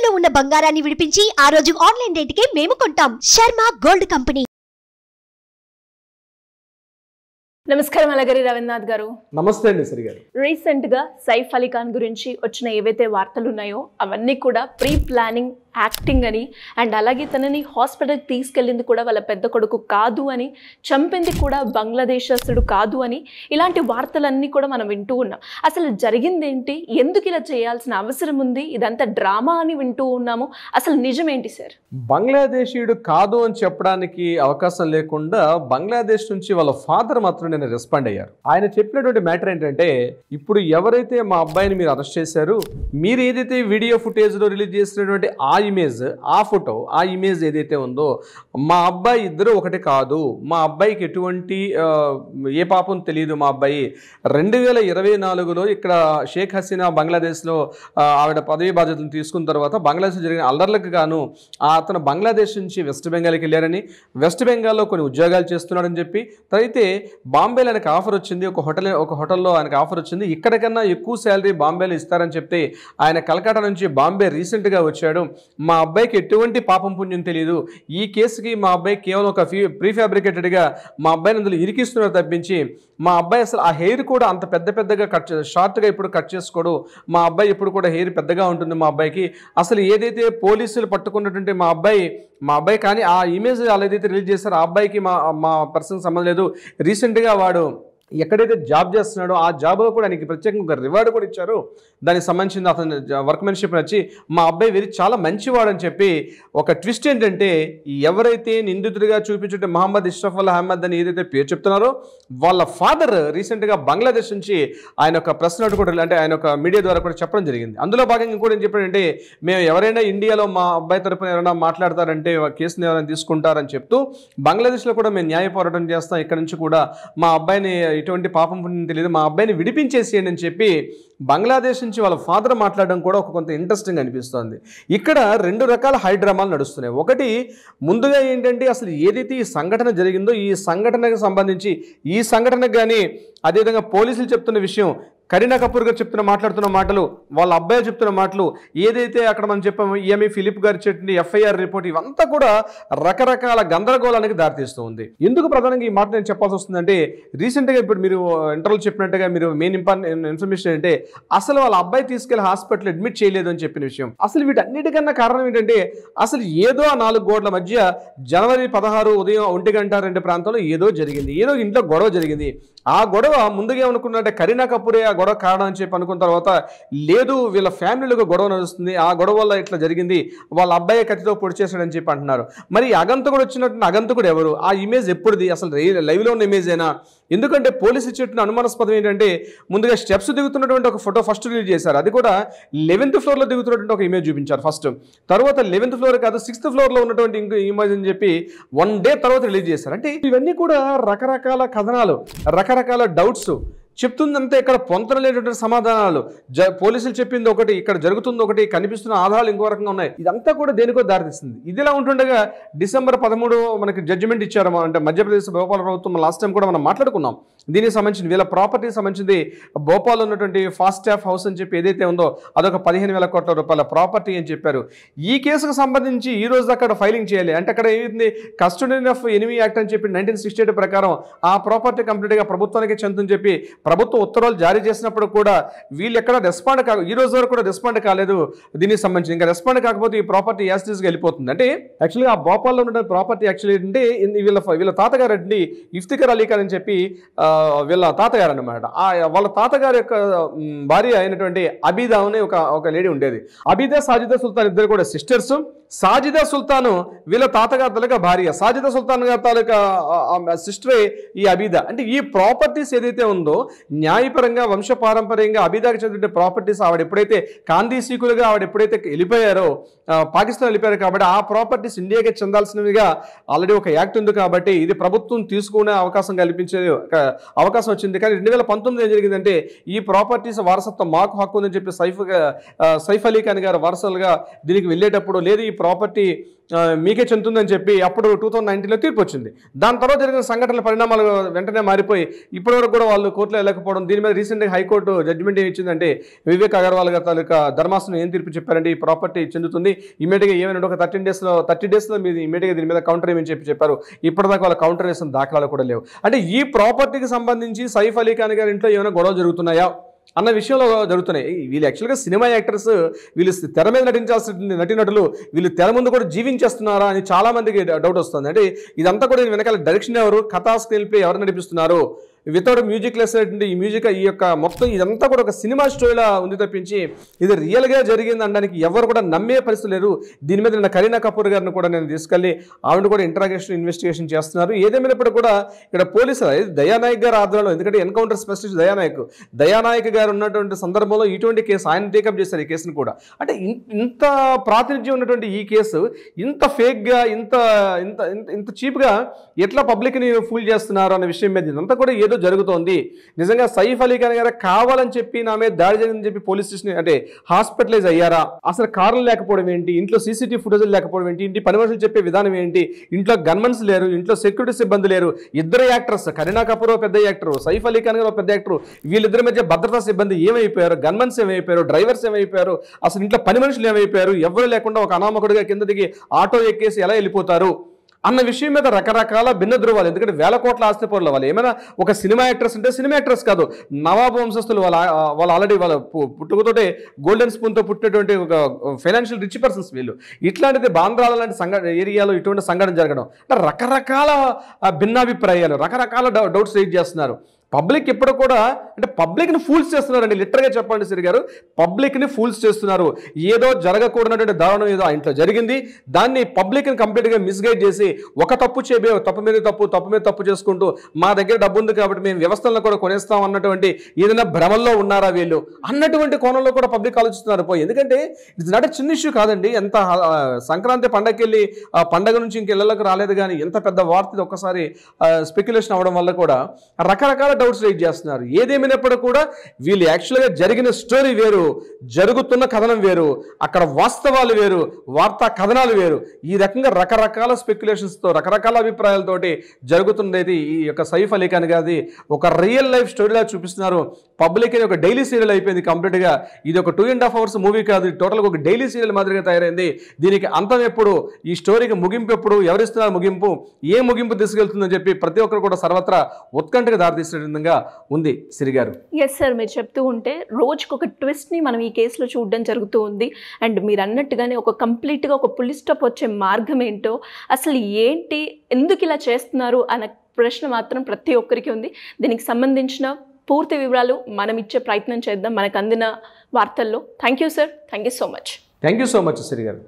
తాకట్టులో ఉన్న బంగారాన్ని విడిపించి ఆ రోజు ఆన్లైన్ రేటుకే మేము కొంటాం. Sharma gold company. నమస్కారం అలగరి రవీంద్రనాథ్ గారు. నమస్తే అండి సరి గారు. రీసెంట్ గా సైఫ్ అలీ ఖాన్ గురించి వచ్చిన ఏవైతే వార్తలు ఉన్నాయో అవన్నీ కూడా ప్రీ ప్లానింగ్ యాక్టింగ్ అని, అండ్ అలాగే తనని హాస్పిటల్కి తీసుకెళ్ళింది కూడా వాళ్ళ పెద్ద కొడుకు కాదు అని, చంపింది కూడా బంగ్లాదేశస్తుడు కాదు అని, ఇలాంటి వార్తలన్నీ కూడా మనం వింటూ ఉన్నాం. అసలు జరిగిందేంటి, ఎందుకు ఇలా చేయాల్సిన అవసరం ఉంది, ఇదంతా డ్రామా అని వింటూ ఉన్నాము. అసలు నిజమేంటి సార్? బంగ్లాదేశీయుడు కాదు అని చెప్పడానికి అవకాశం లేకుండా బంగ్లాదేశ్ నుంచి వాళ్ళ ఫాదర్ మాత్రం నేను రెస్పాండ్ అయ్యారు. ఆయన చెప్పినటువంటి మ్యాటర్ ఏంటంటే, ఇప్పుడు ఎవరైతే మా అబ్బాయిని మీరు అరెస్ట్ చేశారు, మీరు ఏదైతే వీడియో ఫుటేజ్లో రిలీజ్ చేసినటువంటి ఆ ఇమేజ్, ఆ ఫోటో, ఆ ఇమేజ్ ఏదైతే ఉందో, మా అబ్బాయి ఇద్దరు ఒకటి కాదు, మా అబ్బాయికి ఎటువంటి ఏ పాపం తెలియదు. మా అబ్బాయి 2024లో ఇక్కడ షేక్ హసీనా బంగ్లాదేశ్లో ఆవిడ పదవి బాధ్యతలు తీసుకున్న తర్వాత బంగ్లాదేశ్లో జరిగిన అల్లర్లకు గాను అతను బంగ్లాదేశ్ నుంచి వెస్ట్ బెంగాల్కి వెళ్ళారని, వెస్ట్ బెంగాల్లో కొన్ని ఉద్యోగాలు చేస్తున్నాడని చెప్పి, అయితే బాంబేలో ఆయనకు ఆఫర్ వచ్చింది, ఒక హోటల్లో ఆయనకు ఆఫర్ వచ్చింది, ఇక్కడికన్నా ఎక్కువ శాలరీ బాంబేలో ఇస్తారని చెప్తే ఆయన కలకత్తా నుంచి బాంబే రీసెంట్గా వచ్చాడు. మా అబ్బాయికి ఎటువంటి పాపం పుణ్యం తెలియదు, ఈ కేసుకి మా అబ్బాయి కేవలం ఒక ప్రీఫాబ్రికేటెడ్గా మా అబ్బాయిని అందులో ఇరికిస్తున్నారు తప్పించి, మా అబ్బాయి అసలు ఆ హెయిర్ కూడా అంత పెద్దగా షార్ట్గా ఇప్పుడు కట్ చేసుకోడు, మా అబ్బాయి ఇప్పుడు కూడా హెయిర్ పెద్దగా ఉంటుంది మా అబ్బాయికి, అసలు ఏదైతే పోలీసులు పట్టుకున్నటువంటి మా అబ్బాయి కానీ ఆ ఇమేజ్ అలా ఏదైతే రిలీజ్ చేస్తారో ఆ అబ్బాయికి మా పర్సన్ సంబంధం లేదు. రీసెంట్గా వాడు ఎక్కడైతే జాబ్ చేస్తున్నాడో ఆ జాబ్లో కూడా ఆయనకి ప్రత్యేకంగా ఒక రివార్డు కూడా ఇచ్చారు. దానికి సంబంధించిన అతని వర్క్మెన్షిప్ నచ్చి మా అబ్బాయి చాలా మంచివాడు అని చెప్పి, ఒక ట్విస్ట్ ఏంటంటే, ఎవరైతే నిందితుడిగా చూపించుంటే మహమ్మద్ ఇష్రఫ్ అల్ అహ్మద్ అని ఏదైతే పేరు చెప్తున్నారో వాళ్ళ ఫాదర్ రీసెంట్గా బంగ్లాదేశ్ నుంచి ఆయన ఒక ప్రెస్ నోట్ కూడా, అంటే ఆయన ఒక మీడియా ద్వారా కూడా చెప్పడం జరిగింది. అందులో భాగంగా ఇంకోటి ఏం చెప్పాడంటే, మేము ఎవరైనా ఇండియాలో మా అబ్బాయి తరపున ఎవరైనా మాట్లాడతారంటే కేసుని ఎవరైనా తీసుకుంటారని చెప్తూ, బంగ్లాదేశ్లో కూడా మేము న్యాయ పోరాటం చేస్తాం, ఇక్కడ నుంచి కూడా మా అబ్బాయిని ఎటువంటి పాపం పుణ్యం తెలియదు, మా అబ్బాయిని విడిపించేసేయండి అని చెప్పి బంగ్లాదేశ్ నుంచి వాళ్ళ ఫాదర్ మాట్లాడడం కూడా ఒక కొంత ఇంట్రెస్టింగ్ అనిపిస్తుంది. ఇక్కడ రెండు రకాల హైడ్రామాలు నడుస్తున్నాయి. ఒకటి, ముందుగా ఏంటంటే అసలు ఏదైతే ఈ సంఘటన జరిగిందో ఈ సంఘటనకు సంబంధించి, ఈ సంఘటనకు కానీ అదేవిధంగా పోలీసులు చెప్తున్న విషయం, కరీనా కపూర్ గారు మాట్లాడుతున్న మాటలు, వాళ్ళ అబ్బాయి చెప్తున్న మాటలు, ఏదైతే అక్కడ మనం చెప్పాము ఈఎంఈ ఫిలిప్ గారు చెప్పిన ఎఫ్ఐఆర్ రిపోర్ట్, ఇవంతా కూడా రకరకాల గందరగోళానికి దారితీస్తూ ఉంది. ఎందుకు ప్రధానంగా ఈ మాట నేను చెప్పాల్సి వస్తుందంటే, రీసెంట్గా ఇప్పుడు మీరు ఇంటర్వ్యూలో చెప్పినట్టుగా మీరు మెయిన్ ఇన్ఫర్మేషన్ ఏంటంటే, అసలు వాళ్ళ అబ్బాయి తీసుకెళ్లి హాస్పిటల్ అడ్మిట్ చేయలేదు అని చెప్పిన విషయం. అసలు వీటన్నిటికన్నా కారణం ఏంటంటే, అసలు ఏదో ఆ 4 గోడల మధ్య జనవరి 16 ఉదయం 1:02 ప్రాంతంలో ఏదో జరిగింది, ఏదో ఇంట్లో గొడవ జరిగింది. ఆ గొడవ ముందుగా ఏమనుకున్నట్టే కరీనా కపూరే ఆ గొడవ కారణం అని చెప్పి అనుకున్న తర్వాత, లేదు వీళ్ళ ఫ్యామిలీలో గొడవ నడుస్తుంది, ఆ గొడవ వల్ల ఇట్లా జరిగింది, వాళ్ళ అబ్బాయి కత్తితో పొడి చేశాడని చెప్పి అంటున్నారు. మరి అగంతకుడు వచ్చినట్టు అగంతకుడు ఎవరు, ఆ ఇమేజ్ ఎప్పుడుది, అసలు లైవ్లో ఉన్న ఇమేజ్ అయినా? ఎందుకంటే పోలీసు ఇచ్చిన అనుమానాస్పదం ఏంటంటే, ముందుగా స్టెప్స్ దిగుతున్నటువంటి ఒక ఫోటో ఫస్ట్ రిలీజ్ చేశారు, అది కూడా 11th ఫ్లోర్లో దిగుతున్నటువంటి ఒక ఇమేజ్ చూపించారు ఫస్ట్. తర్వాత 11th ఫ్లోర్ కాదు 6th ఫ్లోర్లో ఉన్నటువంటి ఇంకో ఇమేజ్ అని చెప్పి 1 డే తర్వాత రిలీజ్ చేశారు. అంటే ఇవన్నీ కూడా రకరకాల కథనాలు, రకరకాల డౌట్స్ చెప్తుందంటే ఇక్కడ పొంతనలేనటువంటి సమాధానాలు. పోలీసులు చెప్పింది ఒకటి, ఇక్కడ జరుగుతుంది ఒకటి, కనిపిస్తున్న ఆధారాలు ఇంకో రకంగా ఉన్నాయి. ఇదంతా కూడా దేనికో దారితీస్తుంది. ఇదిలా ఉంటుండగా డిసెంబర్ 13 మనకి జడ్జిమెంట్ ఇచ్చారు, అంటే మధ్యప్రదేశ్ భోపాల్ ప్రభుత్వం. లాస్ట్ టైం కూడా మనం మాట్లాడుకున్నాం దీనికి సంబంధించి. వీళ్ళ ప్రాపర్టీకి సంబంధించింది భోపాల్ ఉన్నటువంటి ఫాస్టాఫ్ హౌస్ అని చెప్పి ఏదైతే ఉందో అదొక 15,000 కోట్ల రూపాయల ప్రాపర్టీ అని చెప్పారు. ఈ కేసుకు సంబంధించి ఈ రోజు అక్కడ ఫైలింగ్ చేయాలి అంటే, అక్కడ ఏమైంది, కస్టడీ ఆఫ్ ఎనిమీ యాక్ట్ అని చెప్పి 1968 ప్రకారం ఆ ప్రాపర్టీ కంప్లీట్గా ప్రభుత్వానికి చెందని చెప్పి ప్రభుత్వం ఉత్తర్వులు జారీ చేసినప్పుడు కూడా వీళ్ళు ఎక్కడ రెస్పాండ్ ఈ రోజు వరకు కూడా రెస్పాండ్ కాలేదు దీనికి సంబంధించి. ఇంకా రెస్పాండ్ కాకపోతే ఈ ప్రాపర్టీ యాస్టీస్గా వెళ్ళిపోతుంది. అంటే యాక్చువల్గా ఆ భోపాల్లో ఉన్న ప్రాపర్టీ యాక్చువల్లీ అంటే వీళ్ళ తాతగారు అండి ఇఫ్తిఖర్ అలీ ఖాన్ అని చెప్పి వీళ్ళ తాతగారు అనమాట. వాళ్ళ తాతగారి యొక్క భార్య అయినటువంటి అబీదా అనే ఒక లేడీ ఉండేది. అబీదా, సాజిదా సుల్తాన్ ఇద్దరు కూడా సిస్టర్స్. సాజిదా సుల్తాను వీళ్ళ తాతగారి తాలూకా భార్య, సాజిదా సుల్తాన్ గారి తాలూకా సిస్టరే ఈ అబీదా. అంటే ఈ ప్రాపర్టీస్ ఏదైతే ఉందో న్యాయపరంగా వంశపారంపర్యంగా అబీదాకి చెందిన ప్రాపర్టీస్ ఆవిడ ఎప్పుడైతే కాందీసీకులుగా ఆవిడ ఎప్పుడైతే వెళ్ళిపోయారో పాకిస్తాన్ వెళ్ళిపోయారు కాబట్టి ఆ ప్రాపర్టీస్ ఇండియాకి చెందాల్సినవిగా ఆల్రెడీ ఒక యాక్ట్ ఉంది కాబట్టి ఇది ప్రభుత్వం తీసుకునే అవకాశం కల్పించే అవకాశం వచ్చింది. కానీ 2019 ఏం జరిగిందంటే ఈ ప్రాపర్టీస్ వారసత్వం మాకు హక్కు ఉందని చెప్పి సైఫ్ అలీ ఖాన్ గారు వారసులుగా దీనికి వెళ్ళేటప్పుడు, లేదు ఈ ప్రాపర్టీ మీకే చెందుతుందని చెప్పి అప్పుడు 2019లో తీర్పు వచ్చింది. దాని తర్వాత జరిగిన సంఘటనల పరిణామాలు వెంటనే మారిపోయి ఇప్పటివరకు కూడా వాళ్ళు కోర్టులో వెళ్ళకపోవడం. దీని మీద రీసెంట్గా హైకోర్టు జడ్జిమెంట్ ఏమి ఇచ్చిందంటే వివేక్ అగర్వాల్ గారి తాలూకా ధర్మాసనం ఏం తీర్పు చెప్పారంటే ఈ ప్రాపర్టీ చెందుతుంది, ఇమీడియట్గా ఏమైనా ఒక 30 డేస్లో మీరు ఇమీడియట్గా దీని మీద కౌంటర్ ఏమని చెప్పారు. ఇప్పటిదాకా వాళ్ళ కౌంటర్ వేసిన దాఖలాలు కూడా లేవు. అంటే ఈ ప్రాపర్టీకి సంబంధించి సైఫ్ అలీ ఖాన్ గారి ఇంట్లో ఏమైనా గొడవలు జరుగుతున్నాయా అన్న విషయంలో జరుగుతున్నాయి. వీళ్ళు యాక్చువల్గా సినిమా యాక్టర్స్, వీళ్ళు తెర మీద నటించాల్సిన నటీనటులు వీళ్ళు తెర ముందు కూడా జీవించేస్తున్నారా అని చాలా మందికి డౌట్ వస్తుంది. అంటే ఇదంతా కూడా వెనకాల డైరెక్షన్ ఎవరు, కథా స్క్రీన్ ప్లే ఎవరు నడిపిస్తున్నారు, వితౌట్ మ్యూజిక్ లెస్ ఈ మ్యూజిక్ ఈ యొక్క మొత్తం ఇదంతా కూడా ఒక సినిమా స్టోరీలా ఉంది తప్పించి ఇది రియల్గా జరిగింది అనడానికి ఎవరు కూడా నమ్మే పరిస్థితి లేరు. దీని మీద నిన్న కరీనా కపూర్ గారిని కూడా నేను తీసుకెళ్ళి ఆవిడ కూడా ఇన్వెస్టిగేషన్ చేస్తున్నారు. ఏదేమైనప్పుడు కూడా ఇక్కడ పోలీసులు దయానాయక్ గారు ఆధ్వర్యంలో, ఎందుకంటే ఎన్కౌంటర్ స్పెషలిస్ట్ దయానాయక్ గారు ఉన్నటువంటి సందర్భంలో ఇటువంటి కేసు ఆయన టేకప్ చేశారు ఈ కేసును కూడా. అంటే ఇంత ప్రాతినిధ్యం ఉన్నటువంటి ఈ కేసు ఇంత ఫేక్గా ఇంత ఇంత ఇంత చీప్గా ఎట్లా పబ్లిక్ని ఫూల్ చేస్తున్నారు అన్న విషయం మీద ఇదంతా కూడా ఏదో జరుగుతోంది. నిజంగా సైఫ్ అలీ ఖాన్ గారు కావాలని చెప్పి నా మీద దాడి జరిగిందని చెప్పి పోలీస్ స్టేషన్ అంటే హాస్పిటలైజ్ అయ్యారా, అసలు కారణం లేకపోవడం ఏంటి, ఇంట్లో సీసీటీవీ ఫుటేజ్ లేకపోవడం ఏంటి, ఇంటి పని మనుషులు చెప్పే విధానం ఏంటి, ఇంట్లో గన్మన్స్ లేరు, ఇంట్లో సెక్యూరిటీ సిబ్బంది లేరు, ఇద్దరు యాక్టర్స్ కరీనా కపూర్ పెద్ద యాక్టర్, సైఫ్ అలీ ఖాన్ గారు పెద్ద యాక్టర్, వీళ్ళిద్దరి మధ్య భద్రతా సిబ్బంది ఏమైపోయారు, గన్మన్స్ ఏమైపోయారు, డ్రైవర్స్ ఏమైపోయారు, అసలు ఇంట్లో పని మనుషులు ఏమైపోయారు, ఎవరు లేకుండా ఒక అనామకుడిగా కింద దిగి ఆటో ఎక్కేసి ఎలా వెళ్ళిపోతారు అన్న విషయం మీద రకరకాల భిన్న ధృవాలు. ఎందుకంటే వేల కోట్ల ఆస్తిపరులు వాళ్ళు ఏమైనా ఒక సినిమా యాక్టర్స్ అంటే సినిమా యాక్టర్స్ కాదు, నవాబు వంశస్థులు వాళ్ళు ఆల్రెడీ వాళ్ళ పుట్టుకతోటే గోల్డెన్ స్పూన్తో పుట్టినటువంటి ఒక ఫైనాన్షియల్ రిచ్ పర్సన్స్ వీళ్ళు. ఇట్లాంటిది బాంద్రాల లాంటి ఏరియాలో ఇటువంటి సంఘటన జరగడం అంటే రకరకాల భిన్నాభిప్రాయాలు, రకరకాల డౌట్స్ రైజ్ చేస్తున్నారు. పబ్లిక్ ఎప్పుడు కూడా అంటే పబ్లిక్ని ఫూల్స్ చేస్తున్నారండి. లిటరల్గా చెప్పండి సిరి గారు, పబ్లిక్ని ఫూల్స్ చేస్తున్నారు. ఏదో జరగకూడనటువంటి దారుణం ఏదో ఆ ఇంట్లో జరిగింది, దాన్ని పబ్లిక్ని కంప్లీట్గా మిస్గైడ్ చేసి ఒక తప్పు తప్పు మీద తప్పు చేసుకుంటూ మా దగ్గర డబ్బు ఉంది కాబట్టి మేము వ్యవస్థలను కూడా కొనేస్తాం అన్నటువంటి ఏదైనా భ్రమల్లో ఉన్నారా వీళ్ళు అన్నటువంటి కోణంలో కూడా పబ్లిక్ ఆలోచిస్తున్నారు. ఎందుకంటే ఇట్స్ నాట్ చిన్న ఇష్యూ కాదండి. ఎంత సంక్రాంతి పండగకి వెళ్ళి ఆ పండగ నుంచి ఇంకెళ్ళకు రాలేదు కానీ ఎంత పెద్ద వార్త ఒక్కసారి స్పెక్యులేషన్ అవ్వడం వల్ల కూడా రకరకాల డౌట్స్ రైజ్ చేస్తున్నారు. ఏదేమైనప్పుడు కూడా వీళ్ళు యాక్చువల్గా జరిగిన స్టోరీ వేరు, జరుగుతున్న కథనం వేరు, అక్కడ వాస్తవాలు వేరు, వార్తా కథనాలు వేరు. ఈ రకంగా రకరకాల స్పెక్యులేషన్స్తో రకరకాల అభిప్రాయాలతోటి జరుగుతున్నది ఈ యొక్క సైఫ్ అలీ ఖాన్ గారిది ఒక రియల్ లైఫ్ స్టోరీలా చూపిస్తున్నారు. పబ్లిక్ అని ఒక డైలీ సీరియల్ అయిపోయింది కంప్లీట్గా. ఇది ఒక 2.5 hours మూవీ కాదు, టోటల్గా ఒక డైలీ సీరియల్ మాదిరిగా తయారైంది. దీనికి అంతం ఎప్పుడు, ఈ స్టోరీకి ముగింపు ఎప్పుడు, ఎవరిస్తున్నారు ముగింపు, ఏ ముగింపు తీసుకెళ్తుందని చెప్పి ప్రతి ఒక్కరు కూడా సర్వత్రా ఉత్కంఠగా దారితీసిన విధంగా ఉంది సిరి గారు. ఎస్ సార్, మీరు చెప్తూ ఉంటే రోజుకి ఒక ట్విస్ట్ని మనం ఈ కేసులో చూడడం జరుగుతూ ఉంది. అండ్ మీరు అన్నట్టుగానే ఒక కంప్లీట్గా ఒక పులి స్టాప్ వచ్చే మార్గం ఏంటో, అసలు ఏంటి, ఎందుకు ఇలా చేస్తున్నారు అన్న ప్రశ్న మాత్రం ప్రతి ఒక్కరికి ఉంది. దీనికి సంబంధించిన పూర్తి వివరాలు మనం ఇచ్చే ప్రయత్నం చేద్దాం మనకు అందిన వార్తల్లో. Thank you sir, thank you so much. Thank you so much Siri గారు.